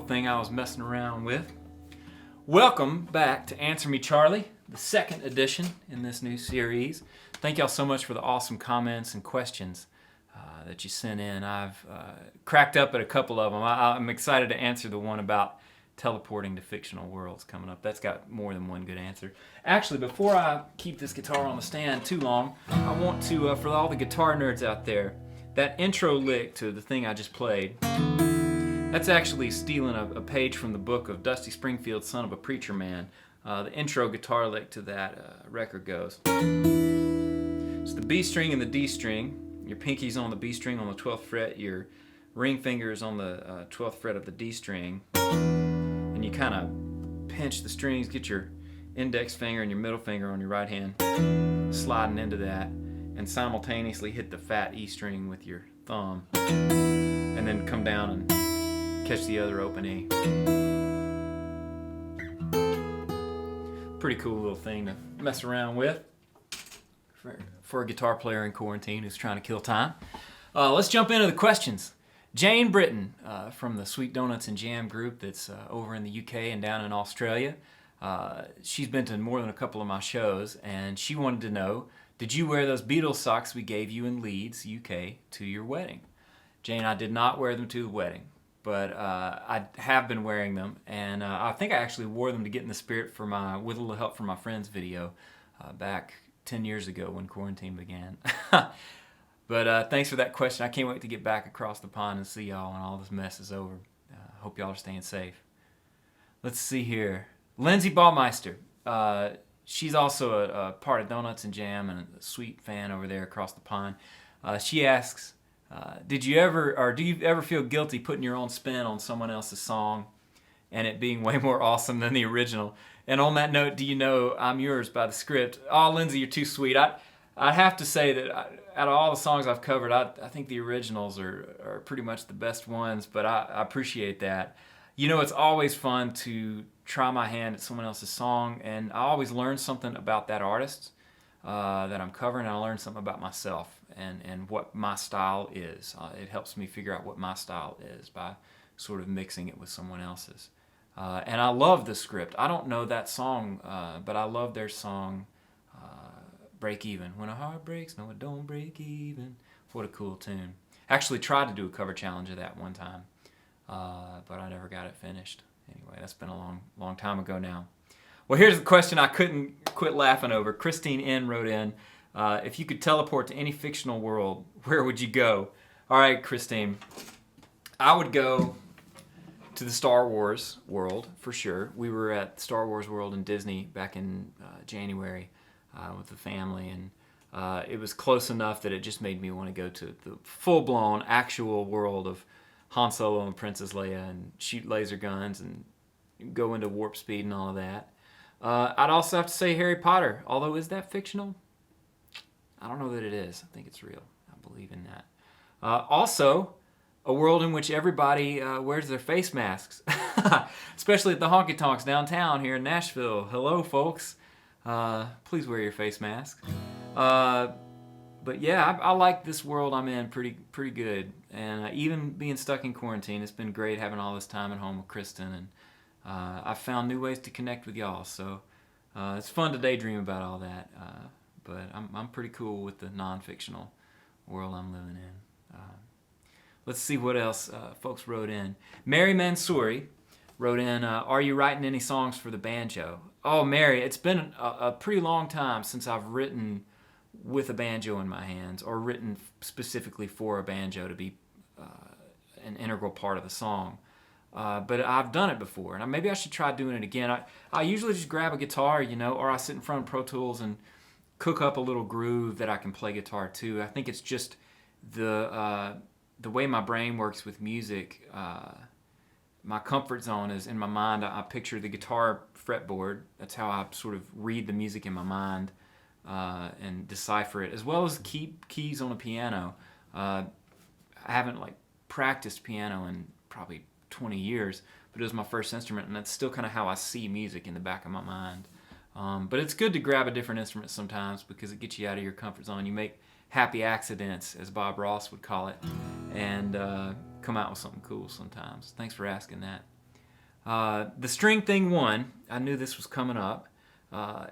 thing I was messing around with. Welcome back to Answer Me Charlie, the second edition in this new series. Thank y'all so much for the awesome comments and questions that you sent in. I've cracked up at a couple of them. I'm excited to answer the one about teleporting to fictional worlds coming up. That's got more than one good answer. Actually, before I keep this guitar on the stand too long, I want to, for all the guitar nerds out there, that intro lick to the thing I just played, that's actually stealing a page from the book of Dusty Springfield's Son of a Preacher Man. The intro guitar lick to that record goes. It's the B string and the D string. Your pinky's on the B string on the 12th fret. Your ring finger's on the 12th fret of the D string. And you kind of pinch the strings, get your index finger and your middle finger on your right hand sliding into that, and simultaneously hit the fat E string with your thumb, and then come down and catch the other open E. Pretty cool little thing to mess around with for a guitar player in quarantine who's trying to kill time. Let's jump into the questions. Jane Britton from the Sweet Donuts and Jam group that's over in the UK and down in Australia. She's been to more than a couple of my shows, and she wanted to know, did you wear those Beatles socks we gave you in Leeds, UK, to your wedding? Jane, I did not wear them to the wedding, but I have been wearing them, and I think I actually wore them to get in the spirit for With a Little Help from My Friends video back 10 years ago when quarantine began. But thanks for that question. I can't wait to get back across the pond and see y'all when all this mess is over. Hope y'all are staying safe. Let's see here. Lindsay Baumeister. She's also a part of Donuts and Jam and a sweet fan over there across the pond. She asks, do you ever feel guilty putting your own spin on someone else's song and it being way more awesome than the original? And on that note, do you know I'm Yours by The Script? Oh, Lindsay, you're too sweet. I'd have to say that out of all the songs I've covered, I think the originals are pretty much the best ones, but I appreciate that. You know, it's always fun to try my hand at someone else's song, and I always learn something about that artist that I'm covering, and I learn something about myself and what my style is. It helps me figure out what my style is by sort of mixing it with someone else's. And I love The Script. I don't know that song, but I love their song, Break Even. When a heart breaks, no it don't break even. What a cool tune. Actually tried to do a cover challenge of that one time, but I never got it finished. Anyway, that's been a long time ago now. Well, here's the question I couldn't quit laughing over. Christine N. wrote in, if you could teleport to any fictional world, where would you go? All right, Christine, I would go to the Star Wars world for sure. We were at Star Wars World in Disney back in January with the family, and it was close enough that it just made me want to go to the full-blown actual world of Han Solo and Princess Leia and shoot laser guns and go into warp speed and all of that. I'd also have to say Harry Potter, although is that fictional? I don't know that it is. I think it's real. I believe in that. Also, a world in which everybody wears their face masks, especially at the honky tonks downtown here in Nashville. Hello, folks. Please wear your face mask. But yeah, I like this world I'm in pretty good. And even being stuck in quarantine, it's been great having all this time at home with Kristen. And I've found new ways to connect with y'all. So it's fun to daydream about all that. But I'm pretty cool with the non-fictional world I'm living in. Let's see what else folks wrote in. Mary Mansouri wrote in, are you writing any songs for the banjo? Oh, Mary, it's been a pretty long time since I've written with a banjo in my hands, or written specifically for a banjo to be an integral part of the song. But I've done it before, and maybe I should try doing it again. I usually just grab a guitar, or I sit in front of Pro Tools and cook up a little groove that I can play guitar to. I think it's just the way my brain works with music. My comfort zone is in my mind. I picture the guitar fretboard. That's how I sort of read the music in my mind and decipher it, as well as keys on a piano. I haven't practiced piano in probably 20 years, but it was my first instrument, and that's still kind of how I see music in the back of my mind. But it's good to grab a different instrument sometimes because it gets you out of your comfort zone. You make happy accidents, as Bob Ross would call it, and come out with something cool sometimes. Thanks for asking that. The string thing won. I knew this was coming up,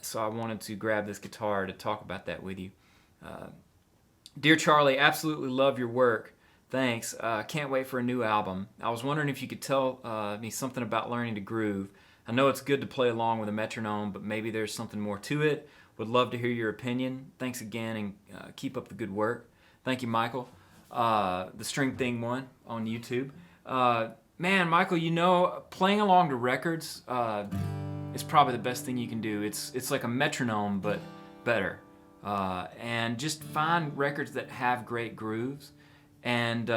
so I wanted to grab this guitar to talk about that with you. Dear Charlie, absolutely love your work. Thanks. Can't wait for a new album. I was wondering if you could tell me something about learning to groove. I know it's good to play along with a metronome, but maybe there's something more to it. Would love to hear your opinion. Thanks again, and keep up the good work. Thank you, Michael. The string thing won on YouTube. Man, Michael, playing along to records is probably the best thing you can do. It's like a metronome, but better. And just find records that have great grooves. And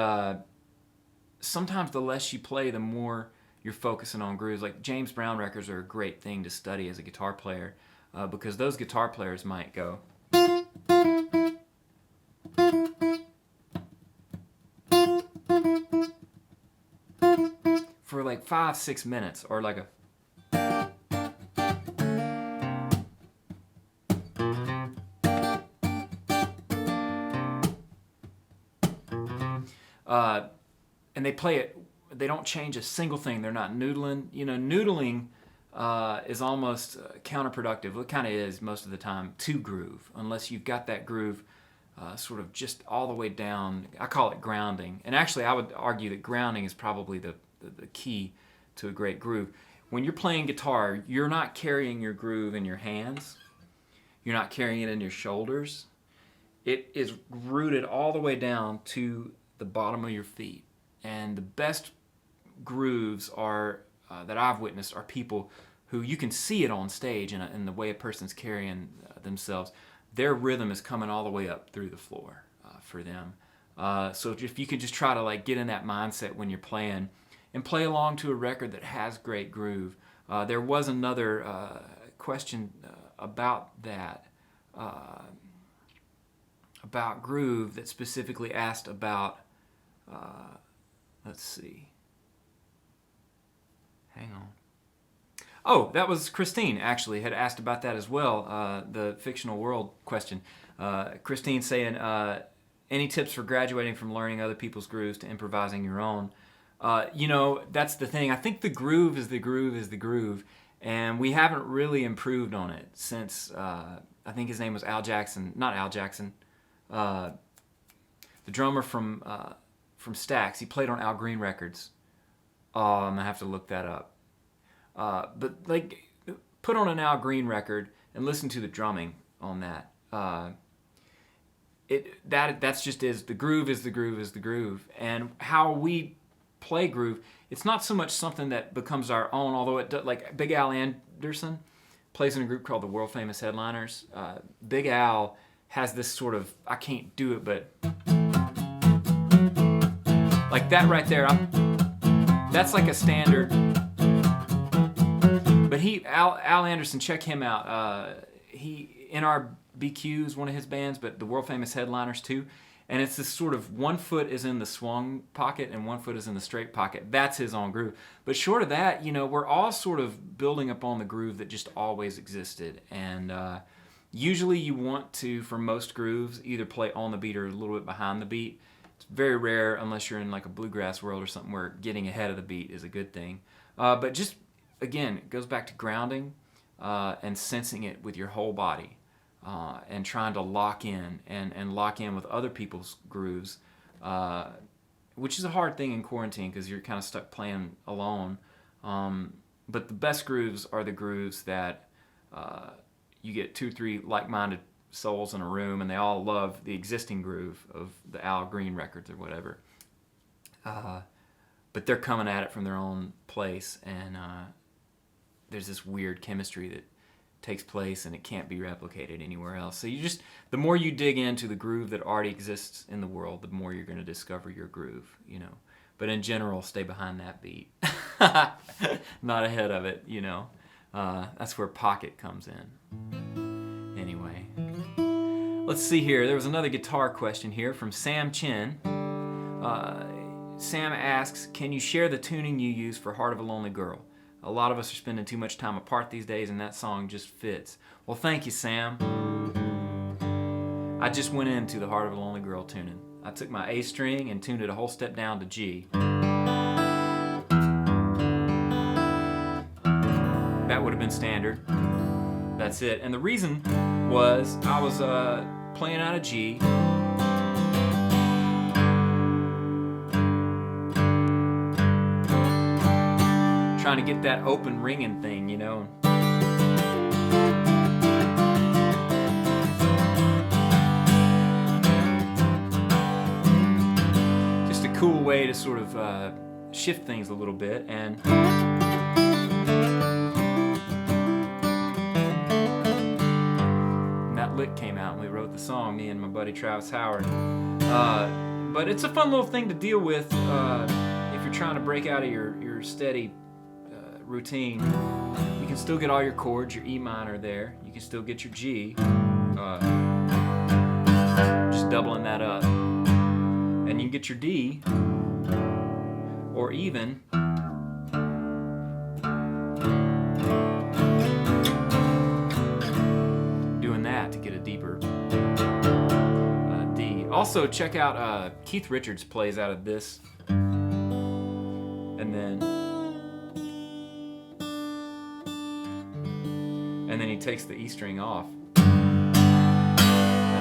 sometimes the less you play, the more you're focusing on grooves. Like James Brown records are a great thing to study as a guitar player because those guitar players might go. For like 5-6 minutes, or like a. And they play it, they don't change a single thing. They're not noodling. Noodling is almost counterproductive. Well, it kind of is most of the time to groove, unless you've got that groove sort of just all the way down. I call it grounding. And actually, I would argue that grounding is probably the key to a great groove. When you're playing guitar, you're not carrying your groove in your hands. You're not carrying it in your shoulders. It is rooted all the way down to the bottom of your feet. And the best grooves are that I've witnessed are people who you can see it on stage in the way a person's carrying themselves. Their rhythm is coming all the way up through the floor for them. So if you could just try to like get in that mindset when you're playing and play along to a record that has great groove. There was another question about that, about groove, that specifically asked about, let's see, hang on. Oh, that was Christine, actually, had asked about that as well, the fictional world question. Christine saying, any tips for graduating from learning other people's grooves to improvising your own? That's the thing. I think the groove is the groove, and we haven't really improved on it since, I think his name was Al Jackson, not Al Jackson, the drummer from Stax. He played on Al Green records. Oh, I'm going to have to look that up. But like, put on an Al Green record and listen to the drumming on that. That's just the groove is the groove. And how we play groove, it's not so much something that becomes our own, although it does, like Big Al Anderson plays in a group called the World Famous Headliners. Big Al has this sort of, I can't do it, but like that right there, that's like a standard. But Al Anderson, check him out. He NRBQ is one of his bands, but the World Famous Headliners too. And it's this sort of one foot is in the swung pocket and one foot is in the straight pocket. That's his own groove. But short of that, we're all sort of building upon the groove that just always existed. And usually you want to, for most grooves, either play on the beat or a little bit behind the beat. It's very rare unless you're in like a bluegrass world or something where getting ahead of the beat is a good thing. But just, again, it goes back to grounding and sensing it with your whole body. And trying to lock in and lock in with other people's grooves, which is a hard thing in quarantine because you're kind of stuck playing alone. But the best grooves are the grooves that you get 2-3 like-minded souls in a room and they all love the existing groove of the Al Green records or whatever. But they're coming at it from their own place, and there's this weird chemistry that takes place and it can't be replicated anywhere else. So the more you dig into the groove that already exists in the world, the more you're going to discover your groove, But in general, stay behind that beat. Not ahead of it, That's where pocket comes in. Anyway, let's see here. There was another guitar question here from Sam Chin. Sam asks, can you share the tuning you use for Heart of a Lonely Girl? A lot of us are spending too much time apart these days, and that song just fits. Well, thank you, Sam. I just went into the Heart of a Lonely Girl tuning. I took my A string and tuned it a whole step down to G. even standard. That's it. And the reason was I was playing out of G. Trying to get that open ringing thing, you know. Just a cool way to sort of shift things a little bit. And that lick came out and we wrote the song, me and my buddy Travis Howard. But it's a fun little thing to deal with if you're trying to break out of your steady routine. You can still get all your chords, your E minor there. You can still get your G. Just doubling that up. And you can get your D, or even doing that to get a deeper D. Also, check out Keith Richards plays out of this, and then he takes the E string off, and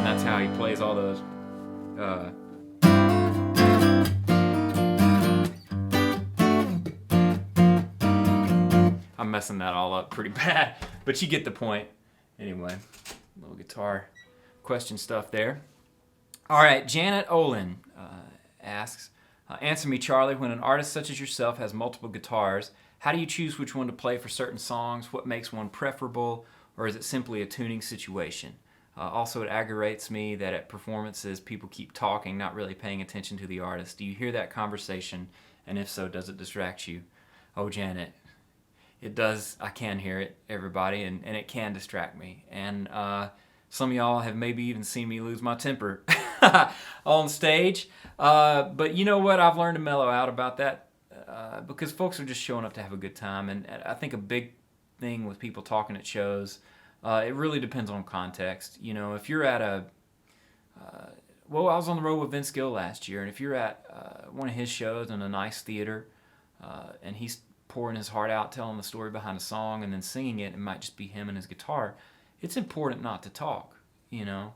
that's how he plays all those. I'm messing that all up pretty bad, but you get the point. Anyway, little guitar question stuff there. All right, Janet Olin asks, answer me, Charlie, when an artist such as yourself has multiple guitars, how do you choose which one to play for certain songs? What makes one preferable, or is it simply a tuning situation? Also, it aggravates me that at performances people keep talking, not really paying attention to the artist. Do you hear that conversation? And if so, does it distract you? Oh, Janet, it does. I can hear it, everybody, and it can distract me. And some of y'all have maybe even seen me lose my temper on stage. But you know what? I've learned to mellow out about that. Because folks are just showing up to have a good time, and I think a big thing with people talking at shows, it really depends on context. You know, if you're at I was on the road with Vince Gill last year, and if you're at one of his shows in a nice theater, and he's pouring his heart out, telling the story behind a song, and then singing it, it might just be him and his guitar, it's important not to talk, you know.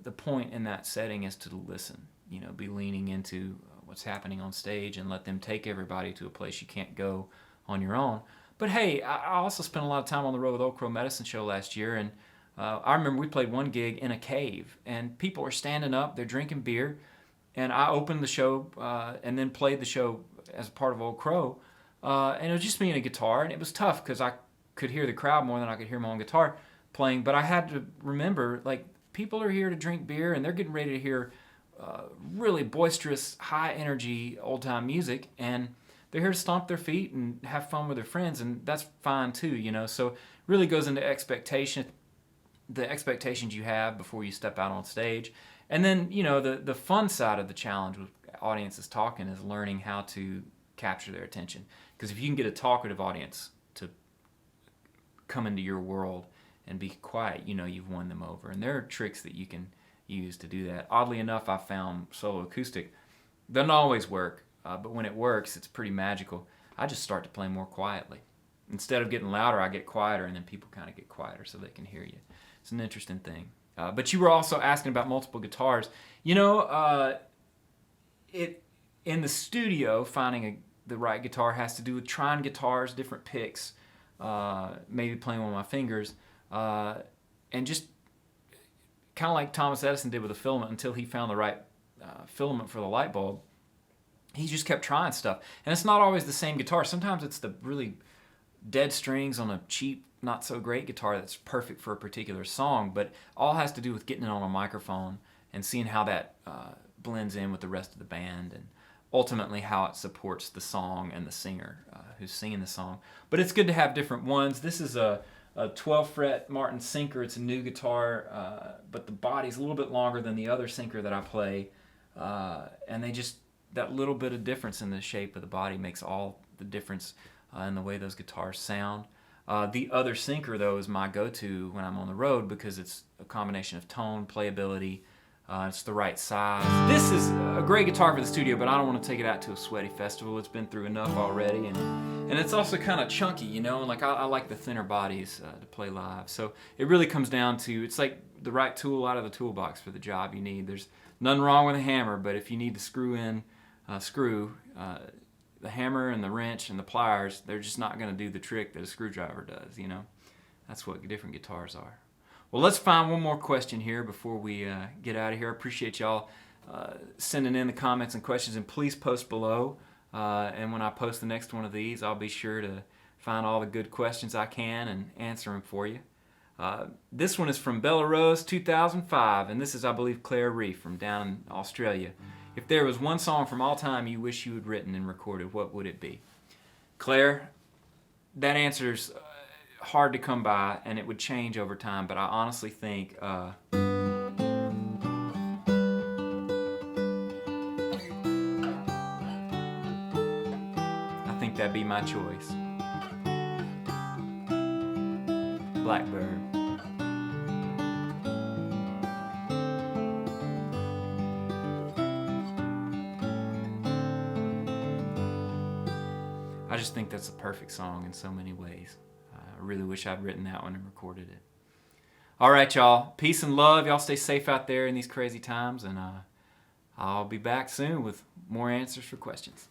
The point in that setting is to listen, you know, be leaning into what's happening on stage and let them take everybody to a place you can't go on your own. But hey, I also spent a lot of time on the road with Old Crow Medicine Show last year, and I remember we played one gig in a cave, and people are standing up, they're drinking beer, and I opened the show and then played the show as a part of Old Crow, and it was just me and a guitar, and it was tough because I could hear the crowd more than I could hear my own guitar playing, but I had to remember, like, people are here to drink beer, and they're getting ready to hear really boisterous, high-energy, old-time music, and they're here to stomp their feet and have fun with their friends, and that's fine too, you know. So it really goes into the expectations you have before you step out on stage. And then, you know, the fun side of the challenge with audiences talking is learning how to capture their attention. Because if you can get a talkative audience to come into your world and be quiet, you know you've won them over. And there are tricks that you can use to do that. Oddly enough, I found solo acoustic doesn't always work, but when it works, it's pretty magical. I just start to play more quietly. Instead of getting louder, I get quieter, and then people kind of get quieter so they can hear you. It's an interesting thing. But you were also asking about multiple guitars. You know, in the studio, finding the right guitar has to do with trying guitars, different picks, maybe playing with my fingers, and just kind of like Thomas Edison did with a filament until he found the right filament for the light bulb. He just kept trying stuff. And it's not always the same guitar. Sometimes it's the really dead strings on a cheap, not so great guitar that's perfect for a particular song, but all has to do with getting it on a microphone and seeing how that blends in with the rest of the band, and ultimately how it supports the song and the singer who's singing the song. But it's good to have different ones. This is a 12-fret Martin Sinker. It's a new guitar, but the body's a little bit longer than the other Sinker that I play, and that little bit of difference in the shape of the body makes all the difference in the way those guitars sound. The other Sinker, though, is my go-to when I'm on the road because it's a combination of tone, playability, it's the right size. This is a great guitar for the studio, but I don't want to take it out to a sweaty festival. It's been through enough already, and And it's also kind of chunky, you know, and like I like the thinner bodies to play live. So it really comes down to, it's like the right tool out of the toolbox for the job you need. There's nothing wrong with a hammer, but if you need to screw, the hammer and the wrench and the pliers, they're just not going to do the trick that a screwdriver does, you know. That's what different guitars are. Well, let's find one more question here before we get out of here. I appreciate y'all sending in the comments and questions, and please post below. And when I post the next one of these, I'll be sure to find all the good questions I can and answer them for you. This one is from Belarus 2005, and this is, I believe, Claire Reef from down in Australia. If there was one song from all time you wish you had written and recorded, what would it be? Claire, that answer's hard to come by, and it would change over time, but I honestly think I think that'd be my choice. Blackbird. I just think that's a perfect song in so many ways. I really wish I'd written that one and recorded it. All right, y'all. Peace and love. Y'all stay safe out there in these crazy times, and I'll be back soon with more answers for questions.